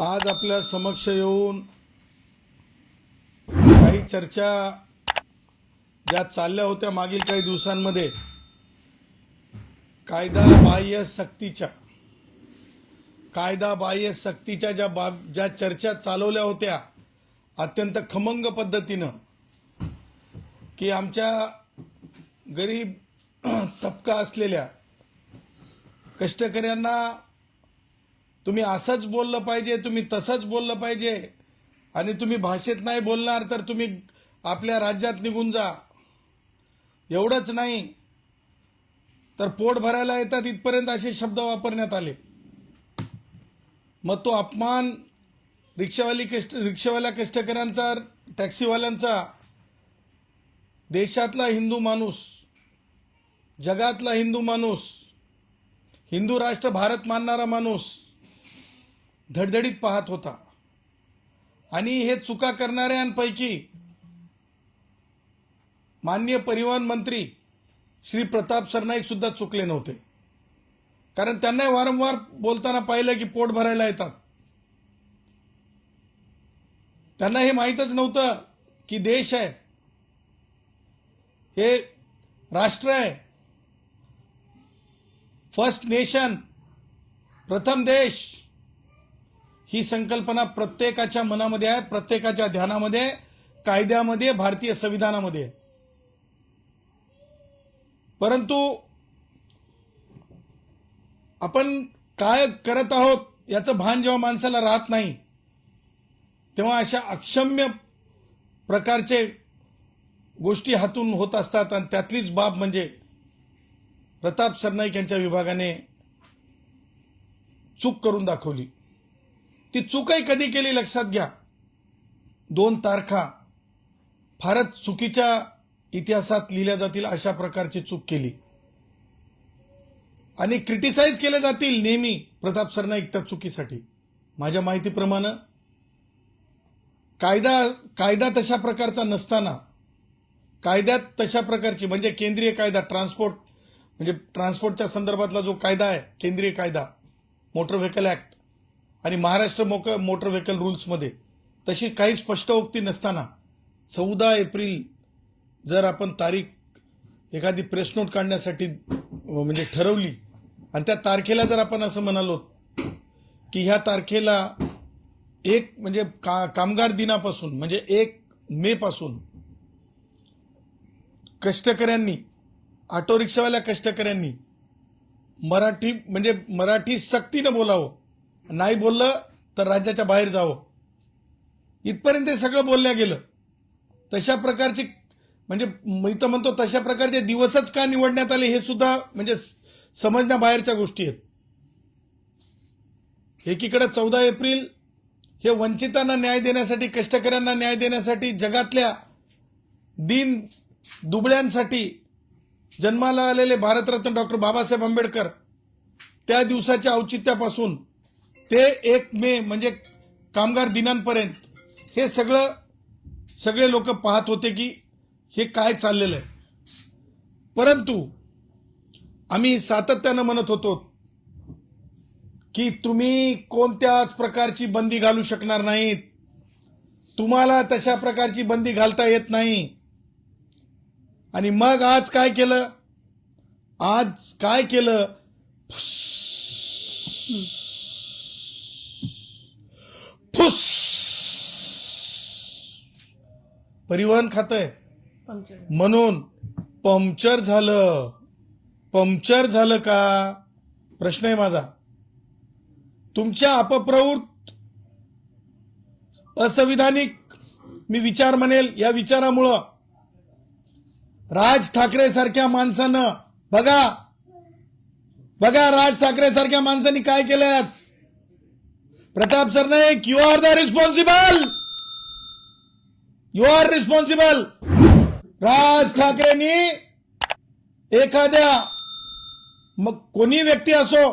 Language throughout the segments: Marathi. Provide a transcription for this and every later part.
आज आपल्या समक्ष येऊन काही चर्चा ज्या चालल्या होत्या मागील काही दिवसांमध्ये कायदा बाह्य सक्तीच्या ज्या चर्चा चालवल्या होत्या अत्यंत खमंग पद्धतीनं की आमच्या गरीब तबका असलेल्या कष्टकऱ्यांना तुम्ही असंच बोललं पाहिजे, तुम्ही तसंच बोललं पाहिजे आणि तुम्ही भाषेत नाही बोलणार तर तुम्ही आपल्या राज्यात निघून जा, एवढंच नाही तर पोट भरायला येतात इथपर्यंत असे शब्द वापरण्यात आले. मग तो अपमान रिक्षावाल्या कष्टकऱ्यांचा, टॅक्सीवाल्यांचा, देशातला हिंदू माणूस, जगातला हिंदू माणूस, हिंदू राष्ट्र भारत मानणारा माणूस धडधडीत पाहत होता. आणि हे चुका करणाऱ्यांपैकी माननीय परिवहन मंत्री श्री प्रताप सरनाईक सुद्धा चुकले नव्हते, कारण त्यांना वारंवार बोलताना पाहिलं की पोट भरायला येतात. त्यांना हे माहीतच नव्हतं की देश आहे, हे राष्ट्र आहे, फर्स्ट नेशन, प्रथम देश, ही संकल्पना प्रत्येकाच्या मनामध्ये आहे, प्रत्येकाच्या ध्यानामध्ये, कायद्यामध्ये, भारतीय संविधानामध्ये. परंतु आपण काय करत आहोत याचं भान जेव्हा माणसाला राहत नाही तेव्हा अशा अक्षम्य प्रकारचे गोष्टी हातून होत असतात. आणि त्यातलीच बाब म्हणजे प्रताप सरनाईक यांच्या विभागाने चूक करून दाखवली. ती चूकही कधी केली लक्षात घ्या. 2 तारखा फारच चुकीच्या इतिहासात लिहिल्या जातील अशा प्रकारची चूक केली आणि क्रिटिसाइज केले जातील नेहमी प्रताप सरनाईक त्या चुकीसाठी. माझ्या माहितीप्रमाणे कायदा तशा प्रकारचा नसताना, कायद्यात तशा प्रकारची म्हणजे केंद्रीय कायदा ट्रान्सपोर्टच्या संदर्भातला जो कायदा आहे, केंद्रीय कायदा मोटर व्हेकल ऍक्ट आणि महाराष्ट्र मोटर व्हेकल रूल्समध्ये तशी काही स्पष्टोक्ती नसताना 14 एप्रिल जर आपण तारीख एखादी प्रेस नोट काढण्यासाठी म्हणजे ठरवली आणि त्या तारखेला जर आपण असं म्हणालो की ह्या तारखेला म्हणजे कामगार दिनापासून म्हणजे 1 मे पासून कष्टकऱ्यांनी, ऑटो रिक्षावाल्या कष्टकऱ्यांनी मराठी सक्तीनं बोलावं, नाही बोललं तर राज्याच्या बाहेर जावं, इथपर्यंत हे सगळं बोलल्या गेलं. तशा प्रकारची म्हणजे मी तर म्हणतो तशा प्रकारचे दिवसच का निवडण्यात आले हे सुद्धा म्हणजे समजण्याबाहेरच्या गोष्टी आहेत. एकीकडे 14 एप्रिल हे वंचितांना न्याय देण्यासाठी, कष्टकऱ्यांना न्याय देण्यासाठी, जगातल्या दीन दुबळ्यांसाठी जन्माला आलेले भारतरत्न डॉक्टर बाबासाहेब आंबेडकर त्या दिवसाच्या औचित्यापासून ते 1 मे म्हणजे कामगार दिनांपर्यंत हे सगळे लोक पाहत होते की हे काय चाललेलं आहे. परंतु आम्ही सातत्यानं म्हणत होतो की तुम्ही कोणत्याच प्रकारची बंदी घालू शकणार नाहीत, तुम्हाला तशा प्रकारची बंदी घालता येत नाही. आणि मग आज काय केलं, फुस परिवहन खातं म्हणून पंक्चर झालं का प्रश्न आहे माझा. तुमच्या अपप्रवृत्त असंविधानिक मी विचार म्हणेल, या विचारामुळं राज ठाकरे सारख्या माणसानं बघा राज ठाकरे सारख्या माणसांनी काय केलंय आज. Pratap Sarnaik, you are responsible. Raj ठाकरेंनी एखाद्या मग कोणी व्यक्ती असो,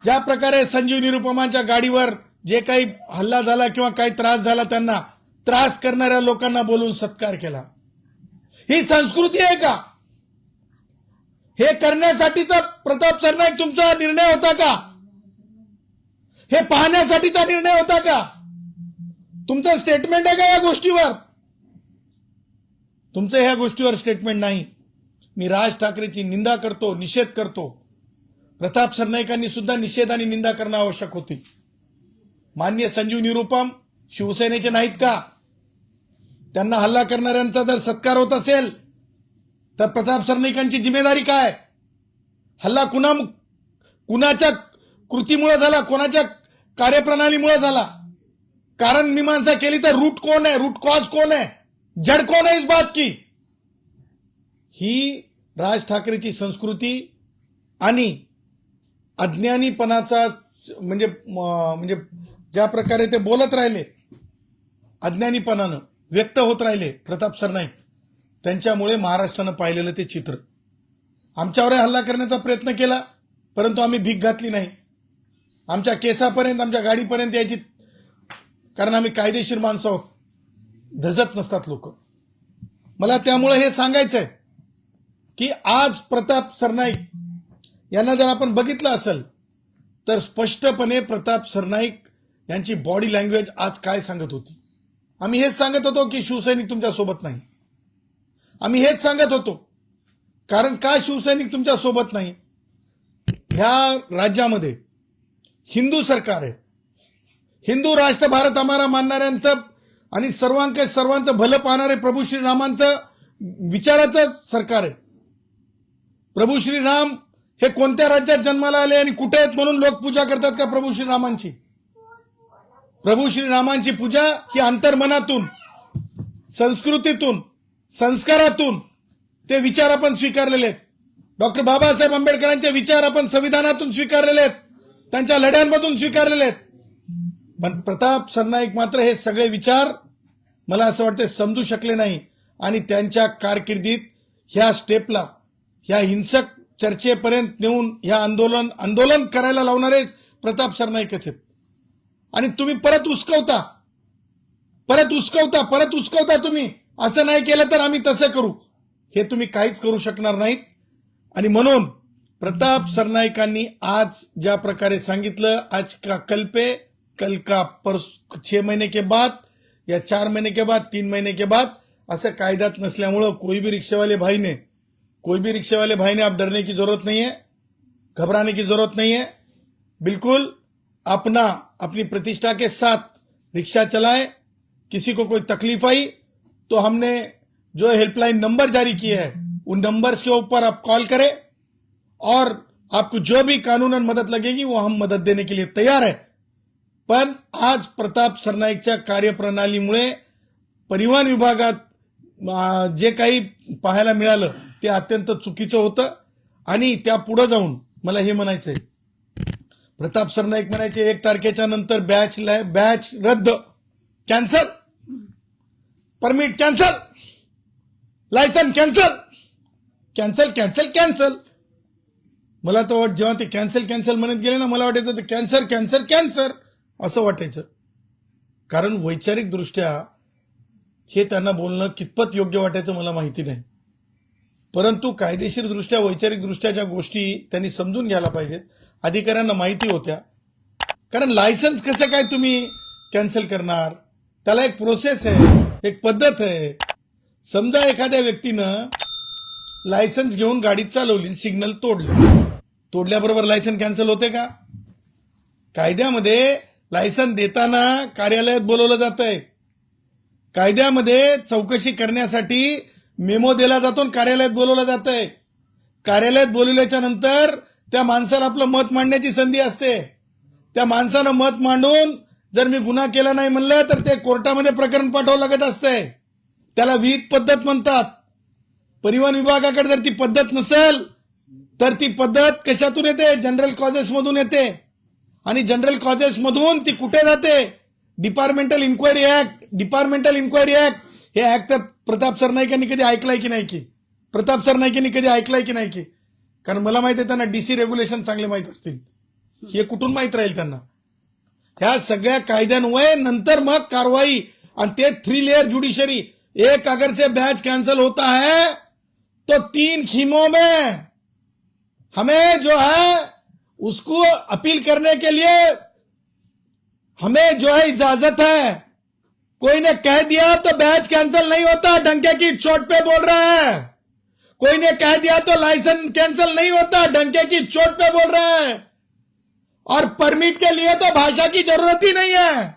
ज्या प्रकारे संजीव निरुपमांच्या गाडीवर जे काही हल्ला झाला किंवा काही त्रास झाला त्यांना त्रास करणाऱ्या लोकांना बोलून सत्कार केला, ही संस्कृती आहे का? हे करण्यासाठीचा प्रताप सरनाईक तुमचा निर्णय होता का? हे पाहण्यासाठीचा निर्णय होता का? तुमचं स्टेटमेंट आहे का या गोष्टीवर? तुमचं ह्या गोष्टीवर स्टेटमेंट नाही. मी राज ठाकरेची निंदा करतो, निषेध करतो. प्रताप सरनाईकांनी सुद्धा निषेध आणि निंदा करणं आवश्यक होती. मान्य संजीव निरुपम शिवसेनेचे नाहीत का? त्यांना हल्ला करणाऱ्यांचा जर सत्कार होत असेल तर प्रताप सरनाईकांची जिम्मेदारी काय? हल्ला कुणाच्या कृतीमुळे झाला, कोणाच्या कार्यप्रणालीमुळे झाला? कारण मीमांसा केली तर रूट कोण है, रूट कॉज कोण है, जड़ कोण है इस बात की? ही राज ठाकरेची संस्कृती आणि अज्ञानीपणाचा म्हणजे ज्या प्रकारे ते बोलत राहिले, अज्ञानीपणानं व्यक्त होत राहिले प्रताप सरनाईक, त्यांच्यामुळे महाराष्ट्रानं पाहिलेलं ते चित्र. आमच्यावर हल्ला करण्याचा प्रयत्न केला, परंतु आम्ही भीक घातली नाही. आमच्या केसापर्यंत, आमच्या गाडीपर्यंत यायची, कारण आम्ही कायदेशीर माणसं आहोत. धजत नसतात लोक. मला त्यामुळे हे सांगायचंय की आज प्रताप सरनाईक यांना जर आपण बघितलं असेल तर स्पष्टपणे प्रताप सरनाईक यांची बॉडी लँग्वेज आज काय सांगत होती. आम्ही हेच सांगत होतो की शिवसैनिक तुमच्या सोबत नाही. आम्ही हेच सांगत होतो. कारण का शिवसैनिक तुमच्या सोबत नाही? ह्या राज्यामध्ये हिंदू सरकार आहे. हिंदू राष्ट्र भारत आम्हाला मानणाऱ्यांचं आणि सर्वांचं भलं पाहणारे प्रभू श्रीरामांचं विचाराचं सरकार आहे. प्रभू श्रीराम हे कोणत्या राज्यात जन्माला आले आणि कुठे आहेत म्हणून लोक पूजा करतात का प्रभू श्रीरामांची? प्रभू श्रीरामांची पूजा ही अंतर्मनातून, संस्कृतीतून, संस्कारातून ते विचार आपण स्वीकारलेले आहेत. डॉक्टर बाबासाहेब आंबेडकरांचे विचार आपण संविधानातून स्वीकारलेले आहेत, त्यांच्या लढ्यांमधून स्वीकारलेले आहेत. पण प्रताप सरनाईक मात्र हे सगळे विचार मला असं वाटतं समजू शकले नाही आणि त्यांच्या कारकिर्दीत ह्या स्टेपला, ह्या हिंसक चर्चेपर्यंत नेऊन ह्या आंदोलन करायला लावणारे प्रताप सरनाईकच आहेत. आणि तुम्ही परत उस्कवता तुम्ही. असं नाही केलं तर आम्ही तसं करू, हे तुम्ही काहीच करू शकणार नाहीत. आणि म्हणून प्रताप सरनाईकांनी आज ज्या प्रकारे सांगितलं, आज का कल पे, कल का 6 महीने के बाद या 4 महीने के बाद, 3 महीने के बाद, असं कायद्यात नसल्यामुळं कोई भी रिक्शे वाले भाई ने आप डरने की जरूरत नहीं है, घबराने की जरूरत नहीं है. बिल्कुल अपनी प्रतिष्ठा के साथ रिक्शा चलाए. किसी को कोई तकलीफ आई तो हमने जो हेल्पलाइन नंबर जारी किए हैं उन नंबर्स के ऊपर आप कॉल करें और आपको जो भी कानूनन मदद लगेगी वो हम मदद देने के लिए तैयार है. पण आज प्रताप सरनाईकच्या कार्यप्रणालीमुळे परिवहन विभागात जे काही पाहायला मिळालं ते अत्यंत चुकीचं होतं. आणि त्या पुढे जाऊन मला हे म्हणायचंय, प्रताप सरनाईक म्हणायचे 1 तारखेच्या नंतर बॅच रद्द, cancel, permit cancel, license cancel. मला तर जेव्हा ते कॅन्सल म्हणत गेले ना, मला वाटायचं ते कॅन्सर असं वाटायचं. कारण वैचारिक दृष्ट्या हे त्यांना बोलणं कितपत योग्य वाटायचं मला माहिती नाही. परंतु कायदेशीर दृष्ट्या, वैचारिक दृष्ट्या ज्या गोष्टी त्यांनी समजून घ्यायला पाहिजेत, अधिकाऱ्यांना माहिती होत्या. कारण लायसन्स कसं काय तुम्ही कॅन्सल करणार? त्याला एक प्रोसेस आहे, एक पद्धत आहे. समजा एखाद्या व्यक्तीनं लायसन्स घेऊन गाडी चालवली, सिग्नल तोडल्याबरोबर लायसन्स कॅन्सल होते का? कायद्यामध्ये लायसन्स देताना कार्यालयात बोलवलं जातंय. कायद्यामध्ये चौकशी करण्यासाठी मेमो दिला जातो, कार्यालयात बोलवलं जातंय. कार्यालयात बोलवल्याच्या नंतर त्या माणसाला आपलं मत मांडण्याची संधी असते. त्या माणसानं मत मांडून जर मी गुन्हा केला नाही म्हणलं तर ते कोर्टामध्ये प्रकरण पाठवावं लागत असतंय. त्याला विहित पद्धत म्हणतात. परिवहन विभागाकडे जर ती पद्धत नसेल तर ती पद्धत कशातून येते? जनरल कॉजेस मधून येते. आणि जनरल कॉजेस मधून ती कुठे जाते? Departmental inquiry act. हे ऍक्ट तर प्रताप सरनाईकांनी कधी ऐकलाय की नाही की? प्रताप सरनाईकांनी कधी ऐकलाय की नाही की? कारण मला माहिती आहे त्यांना डीसी रेग्युलेशन चांगले माहित असतील. हे कुठून माहित राहील त्यांना? ह्या सगळ्या कायद्यान्वये नंतर मग कारवाई, आणि ते 3 लेयर जुडिशरी. एक अगर से बैच कैंसिल होता है तो 3 खीमों में हमें जो है उसको अपील करने के लिए हमें जो है इजाजत है, कोई ने कह दिया तो बैच कैंसिल नहीं होता, डंके की चोट पे बोल रहा है। कोई ने कह दिया तो लाइसेंस कैंसिल नहीं होता, डंके की चोट पे बोल रहा है। और परमिट के लिए तो भाषा की जरूरत ही नहीं है।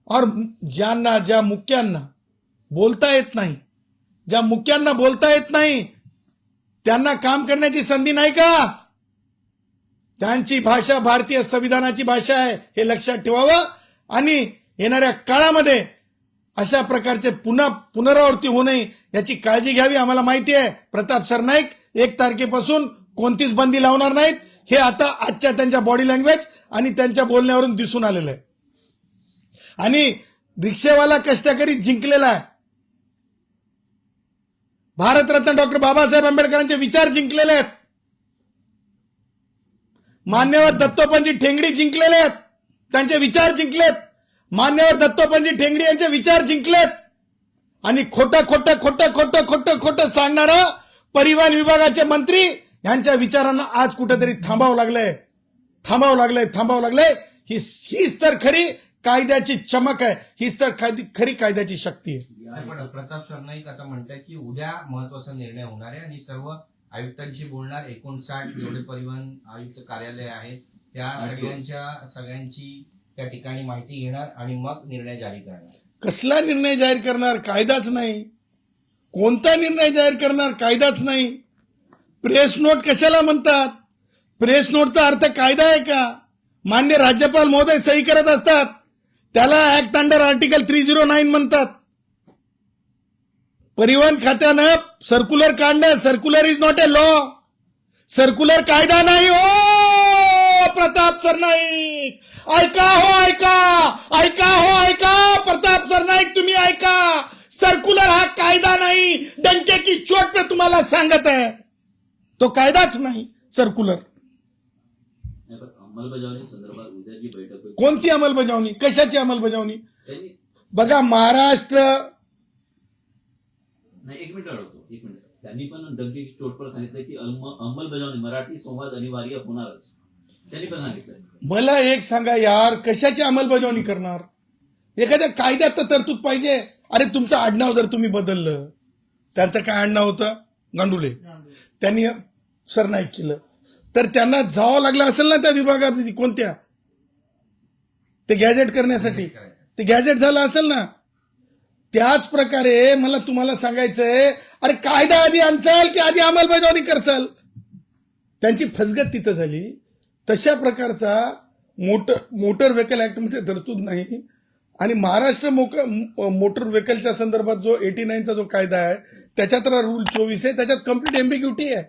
और ज्यांना ज्या मुख्यांना बोलता येत नाही, ज्या मुख्यांना बोलता येत नाही त्यांना काम करण्याची संधी नाही का? त्यांची भाषा भारतीय संविधानाची भाषा आहे, हे लक्षात ठेवावं। आणि येणाऱ्या काळामध्ये अशा प्रकारचे पुनरावृत्ती होऊ नये याची काळजी घ्यावी। आम्हाला माहिती आहे प्रताप सरनाईक 1 तारखेपासून कोणतीच बंदी लावणार नाहीत, हे आता आजच्या त्यांच्या बॉडी लँग्वेज आणि त्यांच्या बोलण्यावरून दिसून आलेलं आहे। आणि रिक्षेवाला कष्टकरी जिंकलेला आहे, भारतरत्न डॉक्टर बाबासाहेब आंबेडकरांचे विचार जिंकलेले आहेत, मान्यवर दत्तोपंत ठेंगडी जिंकलेले आहेत, त्यांचे विचार जिंकलेत, मान्यवर दत्तोपंत ठेंगडी यांचे विचार जिंकलेत। आणि खोटं सांगणारा परिवहन विभागाचे मंत्री यांच्या विचारांना आज कुठेतरी थांबावं लागलंय। हीच तर खरी कायद्याची चमक आहे, हीच तर खरी कायद्याची शक्ती आहे। पण प्रताप सरनाईक आता म्हणतात की उद्या महत्वाचा निर्णय होणार आहे आणि सर्व आयुक्तांशी बोलणार। 59 जेवढे परिवहन आयुक्त कार्यालय आहेत त्या सगळ्यांची त्या ठिकाणी माहिती घेणार आणि मग निर्णय जारी करणार। कसला निर्णय जाहीर करणार? कायदाच नाही। कोणता निर्णय जाहीर करणार? कायदाच नाही। प्रेस नोट कशाला म्हणतात? प्रेस नोटचा अर्थ कायदा आहे का? मान्य राज्यपाल महोदय सही करत असतात, त्याला ऍक्ट अंडर आर्टिकल 309 म्हणतात। परिवहन खात्यानं सर्क्युलर काढणं, circular is not a law, circular कायदा नाही हो प्रताप सरनाईक। ऐका प्रताप सरनाईक, तुम्ही ऐका, सर्क्युलर हा कायदा नाही, डंके की चोट पे तुम्हाला सांगत आहे, तो कायदाच नाही सर्क्युलर। अंमलबजावणी संदर्भात उद्या जी बैठक होईल, कोणती अंमलबजावणी? कशाची अंमलबजावणी? बघा महाराष्ट्र नाही, एक मिनिट त्यांनी पण डंके की चोट पर सांगितलं की अंमलबजावणी मराठी संवाद अनिवार्य होणारच, त्यांनी पण सांगितलं। मला एक सांगा यार, कशाची अंमलबजावणी करणार? एखाद्या कायद्यात तर तरतूद पाहिजे। अरे तुमचं आडनाव जर तुम्ही बदललं, त्यांचं काय आडनाव होतं? गांडुले, त्यांनी सरनाईक केलं, तर त्यांना जावं लागलं असेल ना त्या विभागात, कोणत्या ते गॅजेट करण्यासाठी, ते गॅजेट झालं असेल ना। त्याच प्रकारे मला तुम्हाला सांगायचंय, अरे कायदा आधी आणसाल की आधी अंमलबजावणी करसाल? त्यांची फसगत तिथं झाली। तशा प्रकारचा मोटर व्हेकल ऍक्ट मध्ये तरतूद नाही। आणि महाराष्ट्र मोटर व्हेकलच्या संदर्भात जो 89चा जो कायदा आहे त्याच्यात रूल 24 आहे, त्याच्यात कम्प्लीट एम्बिग्युटी आहे।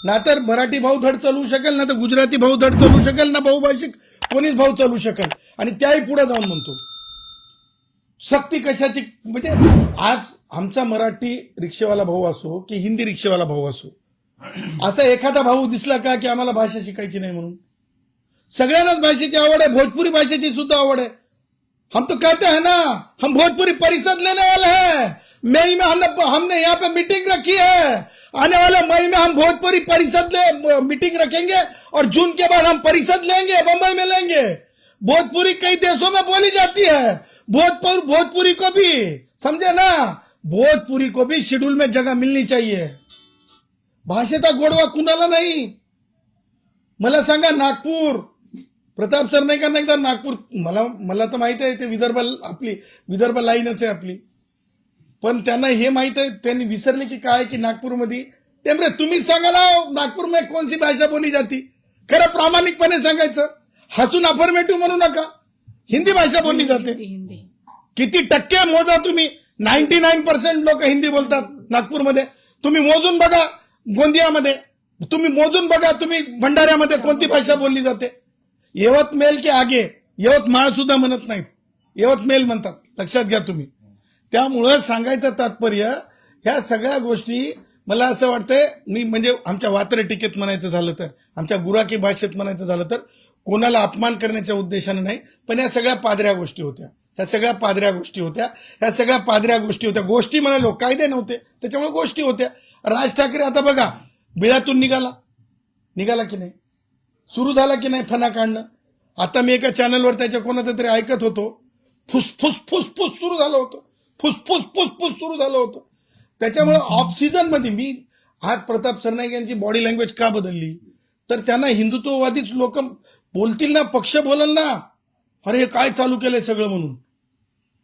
ना तर मराठी भाऊ धड चालवू शकेल, ना तर गुजराती भाऊ धड चालवू शकेल, ना बहुभाषिक कोणीच भाऊ चालवू शकेल। आणि त्याही पुढे जाऊन म्हणतो सक्ती कशाची? म्हणजे आज आमचा मराठी रिक्षेवाला भाऊ असो की हिंदी रिक्षेवाला भाऊ असो, असा एखादा भाऊ दिसला का की आम्हाला भाषा शिकायची नाही म्हणून? सगळ्यांनाच भाषेची आवड आहे, भोजपुरी भाषेची सुद्धा आवड आहे। हम तो कहते हैं ना, हम भोजपुरी परिषद लेने वाले हैं, मई में हमने यहाँ पे मीटिंग रखी है, आने वाले मई में हम भोजपुरी परिषद मीटिंग रखेंगे और जून के बाद हम परिषद लेंगे, बंबई में लेंगे। भोजपुरी कई देशों में बोली जाती है, भोजपुरी को भी समझे ना, भोजपुरी को भी शेड्यूल में जगह मिलनी चाहिए। भाषेचा गोडवा कुणाला नाही। मला सांगा नागपूर, प्रताप सरनाईकांना एकदा नागपूर, मला तर माहित आहे ते विदर्भ लाईनच आहे आपली, पण त्यांना हे माहित आहे, त्यांनी विसरले की काय की नागपूरमध्ये टेम्परे तुम्हीच सांगा ना, नागपूर में कौन सी भाषा बोली जाती? खरं प्रामाणिकपणे सांगायचं, हसून अफर्मेटिव्ह म्हणू नका। हिंदी भाषा बोलली जाते। किती टक्के मोजा तुम्ही? 99% लोक हिंदी बोलतात नागपूरमध्ये। तुम्ही मोजून बघा, गोंदियामध्ये तुम्ही मोजून बघा, तुम्ही भंडाऱ्यामध्ये कोणती भाषा बोलली जाते? यवतमेल के आगे यवतमाळ सुद्धा म्हणत नाहीत, यवतमेल म्हणतात, लक्षात घ्या तुम्ही। त्यामुळं सांगायचं तात्पर्य, ह्या सगळ्या गोष्टी मला असं वाटतंय, मी म्हणजे आमच्या वात्रे टिकेत म्हणायचं झालं तर, आमच्या गुराखी भाषेत म्हणायचं झालं तर, कोणाला अपमान करण्याच्या उद्देशाने नाही, पण या सगळ्या पादऱ्या गोष्टी होत्या, ह्या सगळ्या पादऱ्या गोष्टी होत्या। गोष्टी म्हणालो, कायदे नव्हते, त्याच्यामुळे गोष्टी होत्या। राज ठाकरे आता बघा बिळातून निघाला की नाही, सुरू झाला की नाही फणा काढणं। आता मी एका चॅनलवर त्याच्या कोणाचं तरी ऐकत होतो, फुसफुस फुसफुस सुरू झालं होतं, फुसफुस फुसफुस सुरू झालं होतं. त्याच्यामुळे ऑफ सीझन मध्ये मी आज प्रताप सरनाईक यांची बॉडी लँग्वेज का बदलली, तर त्यांना हिंदुत्ववादीच लोक बोलतील ना, पक्ष बोलल ना, अरे हे काय चालू केलंय सगळं म्हणून.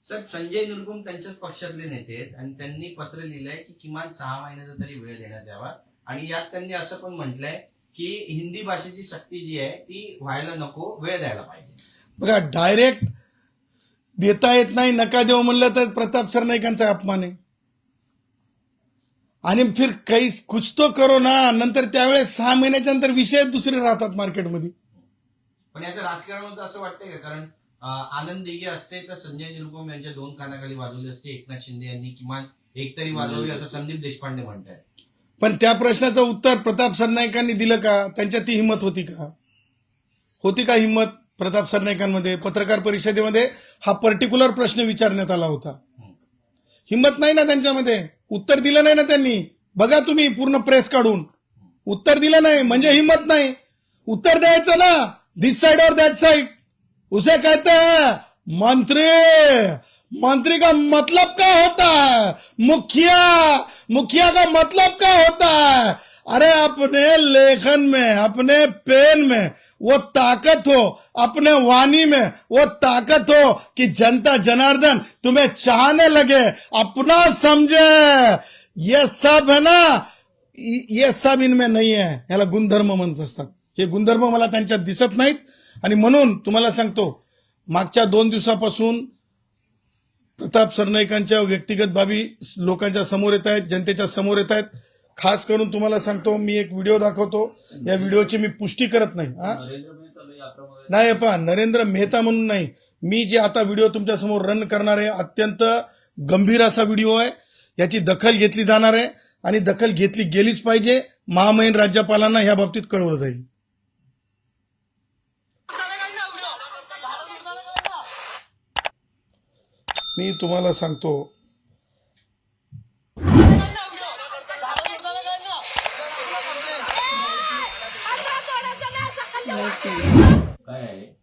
सर, संजय निरुपम त्यांच्याच पक्षातले नेते आहेत आणि त्यांनी पत्र लिहिलंय की किमान 6 महिन्याचा तरी वेळ देण्यात यावा. आणि यात त्यांनी असं पण म्हटलंय की हिंदी भाषेची सक्ती जी आहे ती व्हायला नको, वेळ द्यायला पाहिजे. बघा, डायरेक्ट देता येत नाही, नका देऊ म्हणलं तर प्रताप सरनाईकांचा अपमान आहे. आणि फिर काही कुछ तो करो ना, नंतर त्यावेळेस 6 महिन्याच्या नंतर विषय दुसरे राहतात मार्केटमध्ये. पण याचं राजकारण होतं असं वाटतंय का? कारण आनंद दिघे असते तर संजय निरुपम यांच्या 2 कानाखाली वाजवली असते, एकनाथ शिंदे यांनी किमान एक तरी वाजवली असं संदीप देशपांडे म्हणतायत. पण त्या प्रश्नाचं उत्तर प्रताप सरनाईकांनी दिलं का? त्यांच्यात ती हिंमत होती का? होती का हिंमत प्रताप सरनाईकांमध्ये? पत्रकार परिषदेमध्ये हा पर्टिक्युलर प्रश्न विचारण्यात आला होता. हिंमत नाही ना त्यांच्यामध्ये, उत्तर दिलं नाही ना त्यांनी. बघा तुम्ही पूर्ण प्रेस काढून, उत्तर दिलं नाही म्हणजे हिंमत नाही. उत्तर द्यायचं ना, दिस साइड और दैट साइड, उसे कहते हैं मंत्री. मंत्री का मतलब क्या होता है? मुखिया का मतलब क्या होता है? अरे अपने लेखन में, अपने पेन में वो ताकत हो, अपने वाणी में वो ताकत हो कि जनता जनार्दन तुम्हें चाहने लगे, अपना समझे. ये सब है ना, ये सब इनमें नहीं है. याला गुणधर्म म्हणत असतात. हे गुणधर्म मला त्यांच्यात दिसत नाहीत. आणि म्हणून तुम्हाला सांगतो, मागच्या 2 दिवसापासून प्रताप सरनाईकांच्या व्यक्तिगत बाबी लोकांच्या समोर येत आहेत, जनतेच्या समोर येत आहेत. खास करून तुम्हाला सांगतो, मी एक व्हिडिओ दाखवतो. या व्हिडिओची मी पुष्टी करत नाही. नाही पहा, नरेंद्र मेहता म्हणून नाही, मी जे आता व्हिडिओ तुमच्या समोर रन करणार आहे अत्यंत गंभीर असा व्हिडिओ आहे. याची दखल घेतली जाणार आहे आणि दखल घेतली गेलीच पाहिजे. महामहिम राज्यपालांना ह्या बाबतीत कळवलं जाईल. मी तुम्हाला सांगतो, काय आहे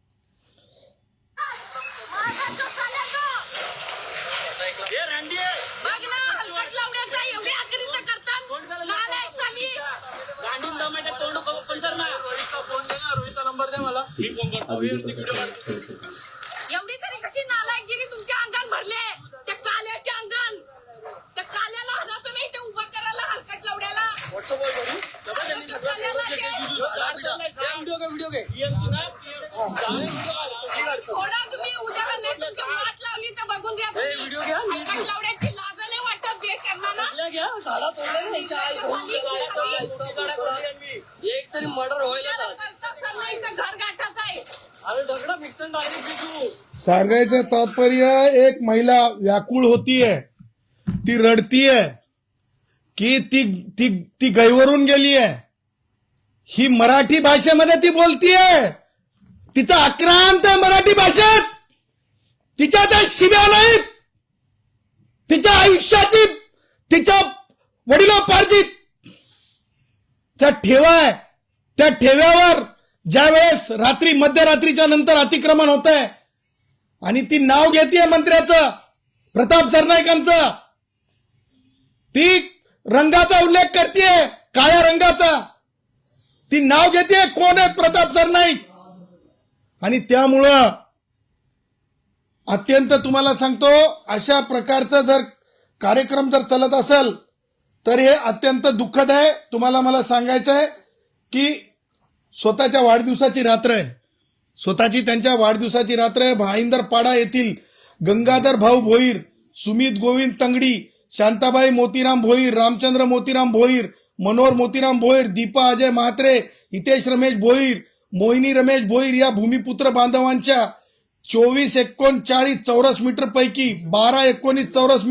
एवढी तरी कशी नालायकगिरी तुमच्या अंगात भरले? त्या काल्याचे अंगण, त्या काल्याला हदाचं नाही ते उभं करायला हलकट लावड्याला. थोडा तुम्ही उद्याला नाही तुमची वाट लावली तर बघून घ्या. हलकट लावड्याची लाज नाही वाटत देशांना ना? एक तरी मर्डर व्हायला घर गाठाचं आहे. अरे दगडा फिक्सन डायरेक्ट सांगायचं तात्पर्य, एक महिला व्याकुळ होतीये, ती रडतीये की ती गैवरून गेलीये. ही मराठी भाषेमध्ये ती बोलतीये, तिचा आक्रांत आहे मराठी भाषेत. तिच्या त्या शिव्या नाहीत, तिच्या आयुष्याची, तिच्या वडिलोपार्जित त्या ठेवा आहे. त्या ठेव्यावर ज्या वेळेस रात्री, मध्यरात्रीच्या नंतर अतिक्रमण होत आहे आणि ती नाव घेतीये मंत्र्याचं, प्रताप सरनाईकांचं, ती रंगाचा उल्लेख करतीये, काळ्या रंगाचा, ती नाव घेतीये कोण आहेत प्रताप सरनाईक. आणि त्यामुळं अत्यंत तुम्हाला सांगतो, अशा प्रकारचा जर कार्यक्रम जर चालत असेल तर हे अत्यंत दुःखद आहे. तुम्हाला मला सांगायचं आहे की स्वतःच्या वाढदिवसाची रात्र आहे, स्वतःची त्यांच्या वाढदिवसाची रात्र आहे. भाईंदरपाडा येथील गंगाधर भाऊ भोईर, सुमित गोविंद तंगडी, शांताबाई मोतीराम भोईर, रामचंद्र मोतीराम भोईर, मनोहर मोतीराम भोईर, दीपा अजय म्हात्रे, हितेश रमेश भोईर, मोहिनी रमेश भोईर या भूमिपुत्र बांधवांच्या 24-39 चौरस मीटर पैकी 12-19 चौरस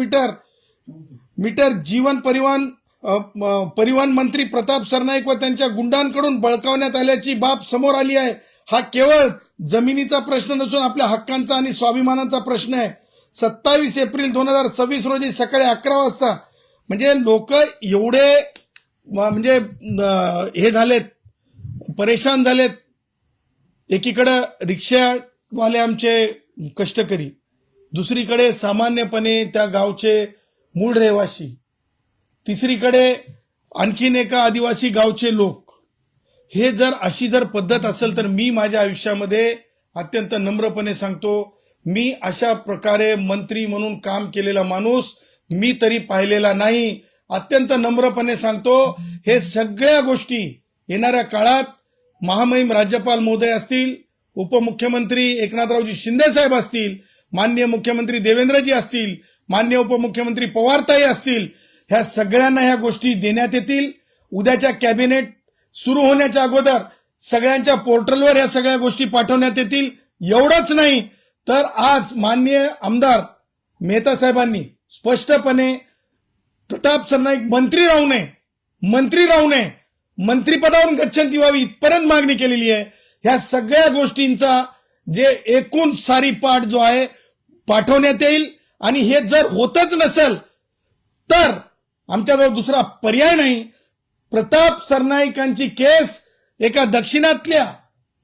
मीटर जीवन परिवहन मंत्री प्रताप सरनाईक व त्यांच्या गुंडांकडून बळकावण्यात आल्याची बाब समोर आली आहे. हा केवळ जमिनीचा प्रश्न नसून आपल्या हक्कांचा आणि स्वाभिमानाचा प्रश्न आहे. 27 एप्रिल 2026 रोजी सकाळी 11 वाजता म्हणजे लोक एवढे म्हणजे हे झालेत, परेशान झालेत, एकीकडं रिक्षावाले आमचे कष्टकरी, दुसरीकडे सामान्यपणे त्या गावचे मूळ रहिवासी, तिसरीकडे आणखीन एका आदिवासी गावचे लोक. हे जर अशी जर पद्धत असेल तर मी माझ्या आयुष्यामध्ये अत्यंत नम्रपणे सांगतो, मी अशा प्रकारे मंत्री म्हणून काम केलेला माणूस मी तरी पाहिलेला नाही. अत्यंत नम्रपणे सांगतो, हे सगळ्या गोष्टी येणाऱ्या काळात महामहिम राज्यपाल महोदय असतील, उपमुख्यमंत्री एकनाथरावजी शिंदे साहेब असतील, माननीय मुख्यमंत्री देवेंद्रजी असतील, माननीय उपमुख्यमंत्री पवारताई असतील, ह्या सगळ्यांना ह्या गोष्टी देण्यात येतील. उद्याच्या कॅबिनेट सुरू होण्याच्या अगोदर सगळ्यांच्या पोर्टलवर ह्या सगळ्या गोष्टी पाठवण्यात येतील. एवढंच नाही तर आज माननीय आमदार मेहता साहेबांनी स्पष्टपणे प्रताप सरनाईक मंत्री राहू नये, मंत्रिपदावरून गच्छंती व्हावी इथपर्यंत मागणी केलेली आहे. ह्या सगळ्या गोष्टींचा जे एकूण सारीपाट जो आहे पाठवण्यात येईल. आणि हे जर होतच नसेल तर आमच्याजवळ दुसरा पर्याय नाही. प्रताप सरनाईकांची केस एका दक्षिणातल्या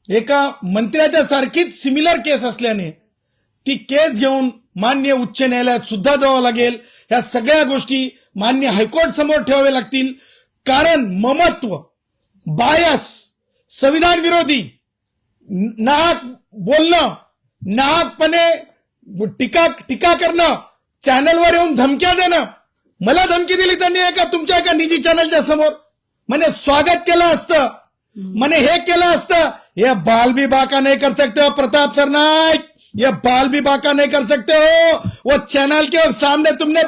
एका मंत्र्याच्या सारखीच सिमिलर केस असल्याने ती केस घेऊन मान्य उच्च न्यायालयात सुद्धा जावं लागेल. ह्या सगळ्या गोष्टी मान्य हायकोर्ट समोर ठेवावे लागतील. कारण ममत्व, बायस, संविधान विरोधी नाहक बोलणं, नाहकपणे टीका करणं, चॅनलवर येऊन धमक्या देणं. मला धमकी दिली त्यांनी तुमच्या एका निजी चॅनलच्या समोर. मैंने स्वागत केलं असतं, मैंने हे केलं असतं. ये बाल भी बाका नहीं कर सकते हो प्रताप सरनाईक, ये बाल भी बाका नहीं कर सकते हो. वो चैनल के सामने तुमने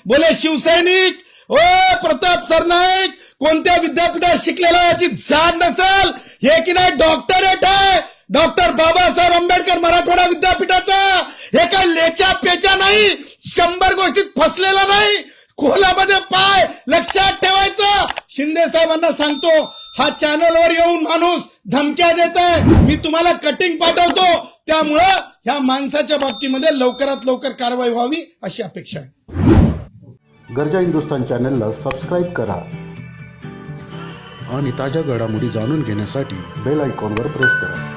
बोले शिवसैनिक. ओ प्रताप सरनाईक कोणत्या विद्यापीठात शिकलेला याची जाण नसेल. हे की नाही डॉक्टरेट आहे, डॉक्टर बाबासाहेब आंबेडकर मराठवाडा विद्यापीठाचा. हे काय लेच्या पेच्या नाही, 100 गोष्टीत फसलेला नाही. खोलामध्ये पाय लक्षात ठेवायचं. शिंदे साहेबांना सांगतो, हा चॅनलवर येऊन माणूस धमक्या देत आहे, मी तुम्हाला कटिंग पाठवतो. त्यामुळं ह्या माणसाच्या बाबतीमध्ये लवकरात लवकर कारवाई व्हावी अशी अपेक्षा आहे. गर्जा हिंदुस्तान चॅनलला सबस्क्राईब करा आणि ताज्या घडामोडी जाणून घेण्यासाठी बेल आयकॉनवर प्रेस करा.